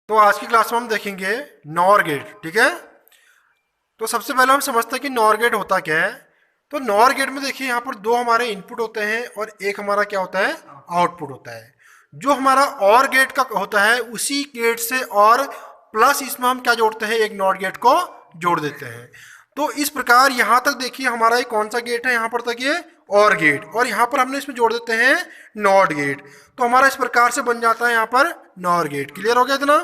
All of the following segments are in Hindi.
तो आज की क्लास में हम देखेंगे नॉर गेट। ठीक है, तो सबसे पहले हम समझते हैं कि नॉर गेट होता क्या है। तो नॉर गेट में देखिए यहाँ पर दो हमारे इनपुट होते हैं और एक हमारा क्या होता है, आउटपुट होता है। जो हमारा और गेट का होता है उसी गेट से और प्लस इसमें हम क्या जोड़ते हैं, एक नॉट गेट को जोड़ देते हैं। तो इस प्रकार यहाँ तक देखिए हमारा ये कौन सा गेट है, यहाँ पर तक ये और गेट, और यहाँ पर हमने इसमें जोड़ देते हैं नॉट गेट। तो हमारा इस प्रकार से बन जाता है यहाँ पर नॉर गेट। क्लियर हो गया इतना।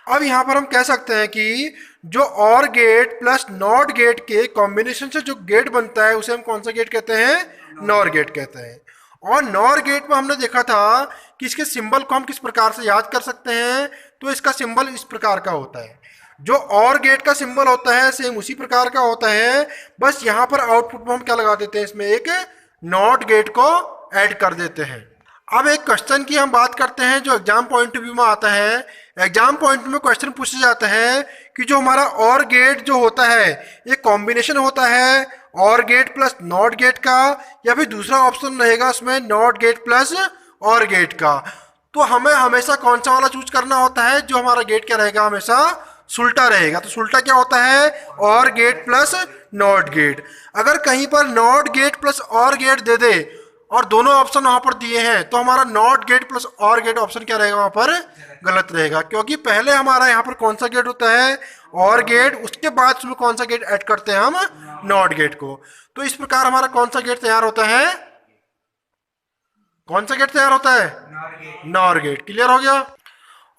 अब यहाँ पर हम कह सकते हैं कि जो और गेट प्लस नॉट गेट के कॉम्बिनेशन से जो गेट बनता है उसे हम कौन सा गेट कहते हैं, नॉर गेट कहते हैं। और नॉर गेट में हमने देखा था कि इसके सिंबल को हम किस प्रकार से याद कर सकते हैं। तो इसका सिंबल इस प्रकार का होता है, जो और गेट का सिंबल होता है सेम उसी प्रकार का होता है, बस यहाँ पर आउटपुट में हम क्या लगा देते हैं, इसमें एक नॉट गेट को ऐड कर देते हैं। अब एक क्वेश्चन की हम बात करते हैं जो एग्जाम पॉइंट ऑफ व्यू में आता है। एग्जाम पॉइंट में क्वेश्चन पूछा जाता है कि जो हमारा और गेट जो होता है ये कॉम्बिनेशन होता है और गेट प्लस नॉट गेट का, या फिर दूसरा ऑप्शन रहेगा उसमें नॉट गेट प्लस और गेट का। तो हमें हमेशा कौन सा वाला चूज करना होता है, जो हमारा गेट क्या रहेगा, हमेशा सुल्टा रहेगा। तो सुल्टा क्या होता है, और गेट प्लस नॉट गेट। अगर कहीं पर नॉट गेट प्लस और गेट दे दे और दोनों ऑप्शन वहां पर दिए हैं तो हमारा नॉट गेट प्लस और गेट ऑप्शन क्या रहेगा, वहां पर गलत रहेगा, क्योंकि पहले हमारा यहाँ पर कौन सा गेट होता है, और गेट, उसके बाद उसमें कौन सा गेट ऐड करते हैं हम, नॉट गेट को। तो इस प्रकार हमारा कौन सा गेट तैयार होता है, कौन सा गेट तैयार होता है, नॉर गेट। क्लियर हो गया।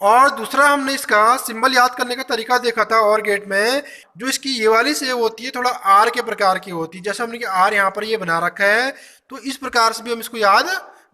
और दूसरा हमने इसका सिंबल याद करने का तरीका देखा था और गेट में, जो इसकी ये वाली सेव होती है थोड़ा आर के प्रकार की होती है, जैसे हमने कि आर यहाँ पर ये बना रखा है, तो इस प्रकार से भी हम इसको याद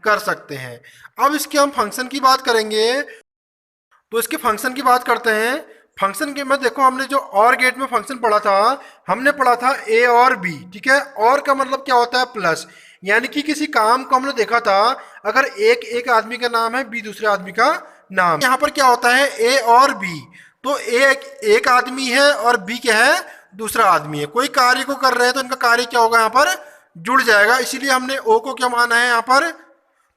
कर सकते हैं। अब इसके हम फंक्शन की बात करेंगे, तो इसके फंक्शन की बात करते हैं। फंक्शन के में देखो हमने जो और गेट में फंक्शन पढ़ा था, हमने पढ़ा था ए और बी। ठीक है, और का मतलब क्या होता है, प्लस, यानी कि किसी काम को हमने देखा था अगर एक आदमी का नाम है, बी दूसरे आदमी का नाम। यहाँ पर क्या होता है, ए और बी, तो एक आदमी है और बी क्या है, दूसरा आदमी है। कोई कार्य को कर रहे हैं तो इनका कार्य क्या होगा, यहाँ पर जुड़ जाएगा, इसीलिए हमने ओ को क्या माना है यहाँ पर,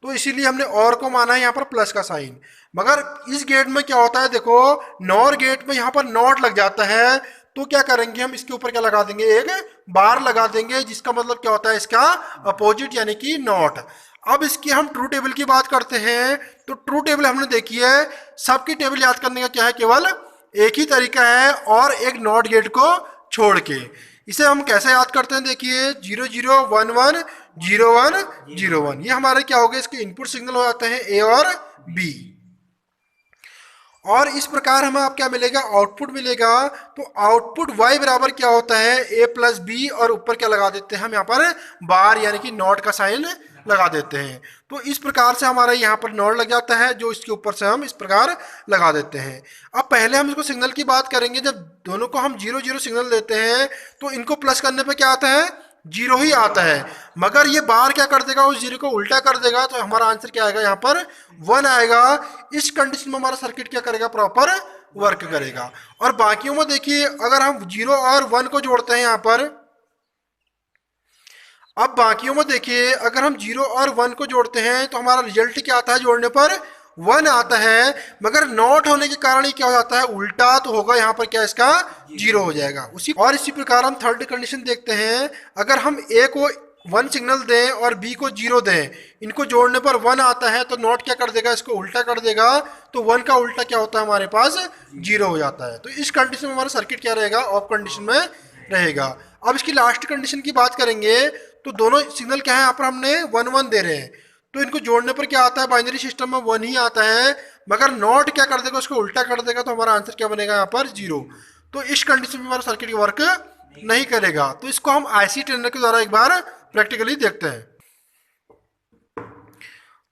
तो इसीलिए हमने और को माना है यहाँ पर प्लस का साइन। मगर इस गेट में क्या होता है, देखो नॉर गेट में यहाँ पर नॉट लग जाता है, तो क्या करेंगे हम, इसके ऊपर क्या लगा देंगे, एक बार लगा देंगे, जिसका मतलब क्या होता है, इसका अपोजिट यानी कि नॉट। अब इसकी हम ट्रू टेबल की बात करते हैं, तो ट्रू टेबल हमने देखी है, सबकी टेबल याद करने का क्या है, केवल एक ही तरीका है, और एक नॉट गेट को छोड़ के। इसे हम कैसे याद करते हैं, देखिए 0 0 1 1 0 1 0 1, ये हमारे क्या हो गए, इसके इनपुट सिग्नल हो जाते हैं ए और बी। और इस प्रकार हमें आप क्या मिलेगा, आउटपुट मिलेगा। तो आउटपुट y बराबर क्या होता है, a प्लस बी, और ऊपर क्या लगा देते हैं हम, यहाँ पर बार यानी कि नॉट का साइन लगा देते हैं। तो इस प्रकार से हमारा यहाँ पर नॉट लग जाता है, जो इसके ऊपर से हम इस प्रकार लगा देते हैं। अब पहले हम इसको सिग्नल की बात करेंगे। जब दोनों को हम 0 0 सिग्नल देते हैं तो इनको प्लस करने पर क्या आता है, 0 ही आता है, मगर ये बार क्या कर देगा, उस 0 को उल्टा कर देगा, तो हमारा आंसर क्या आएगा, यहाँ पर 1 आएगा। इस कंडीशन में हमारा सर्किट क्या करेगा, प्रॉपर वर्क करेगा। और बाकियों में देखिए अगर हम 0 और 1 को जोड़ते हैं यहाँ पर, अब बाकियों में देखिए अगर हम 0 और 1 को जोड़ते हैं तो हमारा रिजल्ट क्या आता है, जोड़ने पर 1 आता है, मगर नॉट होने के कारण ही क्या हो जाता है, उल्टा तो होगा, यहाँ पर क्या इसका 0 हो जाएगा। इसी प्रकार हम थर्ड कंडीशन देखते हैं। अगर हम ए को 1 सिग्नल दें और बी को 0 दें, इनको जोड़ने पर 1 आता है, तो नॉट क्या कर देगा, इसको उल्टा कर देगा, तो 1 का उल्टा क्या होता है, हमारे पास 0 हो जाता है। तो इस कंडीशन में हमारा सर्किट क्या रहेगा, ऑफ कंडीशन में रहेगा। अब इसकी लास्ट कंडीशन की बात करेंगे, तो दोनों सिग्नल क्या है, यहाँ पर हमने 1 1 दे रहे हैं, तो इनको जोड़ने पर क्या आता है, बाइनरी सिस्टम में 1 ही आता है, मगर नॉट क्या कर देगा, उसको उल्टा कर देगा, तो हमारा आंसर क्या बनेगा, यहाँ पर 0। तो इस कंडीशन में हमारा सर्किट वर्क नहीं करेगा। तो इसको हम आईसी ट्रेनर के द्वारा एक बार प्रैक्टिकली देखते हैं।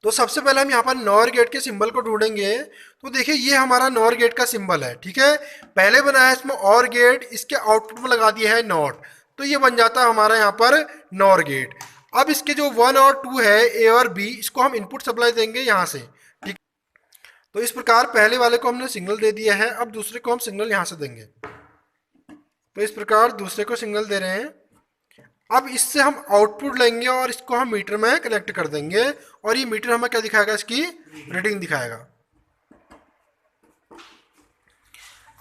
तो सबसे पहले हम यहाँ पर नॉर गेट के सिंबल को ढूंढेंगे। तो देखिए ये हमारा नॉर गेट का सिंबल है। ठीक है, पहले बनाया है इसमें और गेट, इसके आउटपुट में लगा दिया है नॉट, तो ये बन जाता है हमारा यहाँ पर नॉर गेट। अब इसके जो 1 और 2 है, ए और बी, इसको हम इनपुट सप्लाई देंगे यहाँ से। ठीक, तो इस प्रकार पहले वाले को हमने सिग्नल दे दिया है, अब दूसरे को हम सिग्नल यहाँ से देंगे। तो इस प्रकार दूसरे को सिग्नल दे रहे हैं। अब इससे हम आउटपुट लेंगे और इसको हम मीटर में कनेक्ट कर देंगे, और ये मीटर हमें क्या दिखाएगा, इसकी रीडिंग दिखाएगा।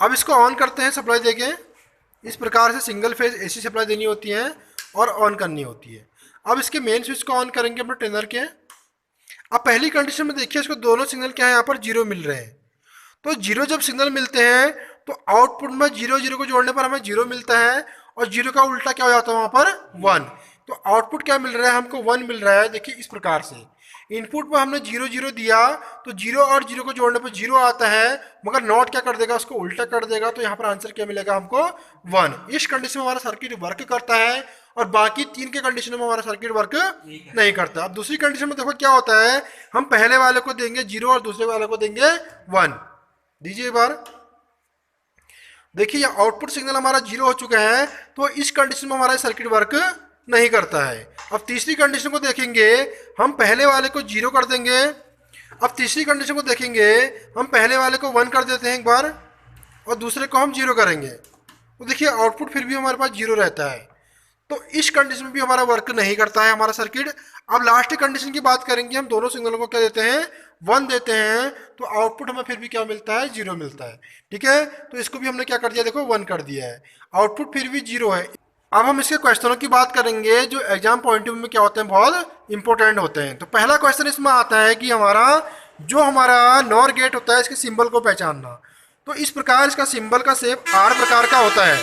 अब इसको ऑन करते हैं सप्लाई देके। इस प्रकार से सिंगल फेज एसी सप्लाई देनी होती है और ऑन करनी होती है। अब इसके मेन स्विच को ऑन करेंगे अपने ट्रेनर के। अब पहली कंडीशन में देखिए इसको दोनों सिग्नल क्या है यहाँ पर जीरो मिल रहे हैं। तो जीरो जब सिग्नल मिलते हैं तो आउटपुट में जीरो जीरो को जोड़ने पर हमें जीरो मिलता है और जीरो का उल्टा क्या हो जाता है वहाँ पर वन। तो आउटपुट क्या मिल रहा है हमको वन मिल रहा है। देखिए इस प्रकार से इनपुट में हमने जीरो जीरो दिया तो जीरो और जीरो को जोड़ने पर जीरो आता है, मगर नॉट क्या कर देगा उसको उल्टा कर देगा। तो यहाँ पर आंसर क्या मिलेगा हमको वन। इस कंडीशन में हमारा सर्किट वर्क करता है और बाकी तीन के कंडीशन में हमारा सर्किट वर्क नहीं करता। अब दूसरी कंडीशन में देखो क्या होता है, हम पहले वाले को देंगे जीरो और दूसरे वाले को देंगे वन। दीजिए एक बार। देखिए ये आउटपुट सिग्नल हमारा जीरो हो चुका है तो इस कंडीशन में हमारा सर्किट वर्क नहीं करता है। अब तीसरी कंडीशन को देखेंगे, हम पहले वाले को जीरो कर देंगे। अब तीसरी कंडीशन को देखेंगे, हम पहले वाले को वन कर देते हैं एक बार और दूसरे को हम जीरो करेंगे। तो देखिए आउटपुट फिर भी हमारे पास जीरो रहता है। तो इस कंडीशन में भी हमारा वर्क नहीं करता है हमारा सर्किट। अब लास्ट कंडीशन की बात करेंगे, हम दोनों सिग्नलों को क्या देते हैं वन देते हैं तो आउटपुट हमें फिर भी क्या मिलता है जीरो मिलता है। ठीक है, तो इसको भी हमने क्या कर दिया, देखो वन कर दिया है, आउटपुट फिर भी जीरो है। अब हम इसके क्वेश्चनों की बात करेंगे जो एग्जाम पॉइंट ऑफ व्यू में क्या होते हैं बहुत इंपॉर्टेंट होते हैं। तो पहला क्वेश्चन इसमें आता है कि हमारा नॉर गेट होता है इसके सिंबल को पहचानना। तो इस प्रकार इसका सिंबल का शेप आर प्रकार का होता है।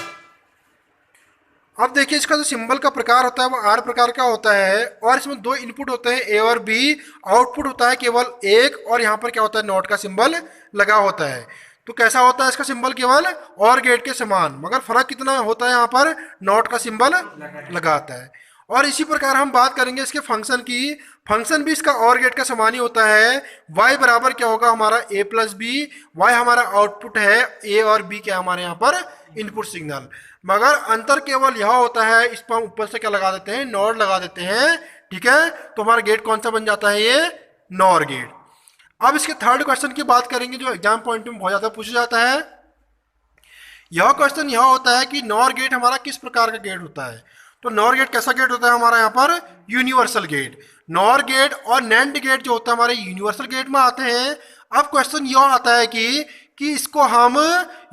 अब देखिए इसका जो सिंबल का प्रकार होता है वो आर प्रकार का होता है और इसमें दो इनपुट होते हैं ए और बी। आउटपुट होता है केवल एक और यहाँ पर क्या होता है नॉट का सिंबल लगा होता है। तो कैसा होता है इसका सिंबल, केवल और गेट के समान, मगर फर्क कितना होता है यहाँ पर नॉट का सिंबल लगाता है। और इसी प्रकार हम बात करेंगे इसके फंक्शन की। फंक्शन भी इसका और गेट का समान ही होता है। y बराबर क्या होगा हमारा a प्लस बी। वाई हमारा आउटपुट है, a और b क्या हमारे यहाँ पर इनपुट सिग्नल, मगर अंतर केवल यह होता है इस पर हम ऊपर से क्या लगा देते हैं नॉर लगा देते हैं। ठीक है, तो हमारा गेट कौन सा बन जाता है, ये नॉर गेट। अब इसके थर्ड क्वेश्चन की बात करेंगे जो एग्जाम पॉइंट में बहुत ज़्यादा पूछा जाता है। यह क्वेश्चन यह होता है कि नॉर गेट हमारा किस प्रकार का गेट होता है। तो नॉर गेट कैसा गेट होता है हमारा यहाँ पर यूनिवर्सल गेट। नॉर गेट और नैंड गेट जो होता है हमारे यूनिवर्सल गेट में आते हैं। अब क्वेश्चन यह आता है कि इसको हम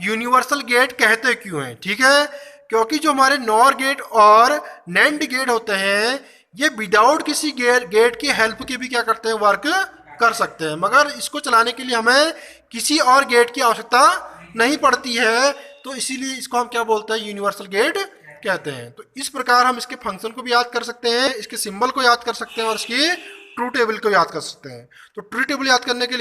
यूनिवर्सल गेट कहते क्यों हैं। ठीक है, क्योंकि जो हमारे नॉर गेट और नैंड गेट होते हैं ये विदाउट किसी गेट की हेल्प के भी क्या करते हैं वर्क कर सकते हैं, मगर इसको चलाने के लिए हमें किसी और गेट की आवश्यकता नहीं पड़ती है। तो इसीलिए इसको हम क्या बोलते हैं यूनिवर्सल गेट कहते हैं। तो इस प्रकार हम इसके फंक्शन को भी याद कर सकते हैं, इसके सिंबल को याद कर सकते हैं और इसकी ट्रू टेबल को याद कर सकते हैं। तो ट्रू टेबल याद करने के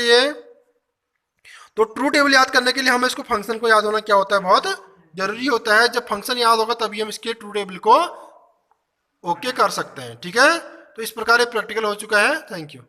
लिए हमें इसको फंक्शन को याद होना क्या होता है बहुत जरूरी होता है। जब फंक्शन याद होगा तभी हम इसके ट्रू टेबल को ओके कर सकते हैं। ठीक है, तो इस प्रकार ये प्रैक्टिकल हो चुका है। Thank you.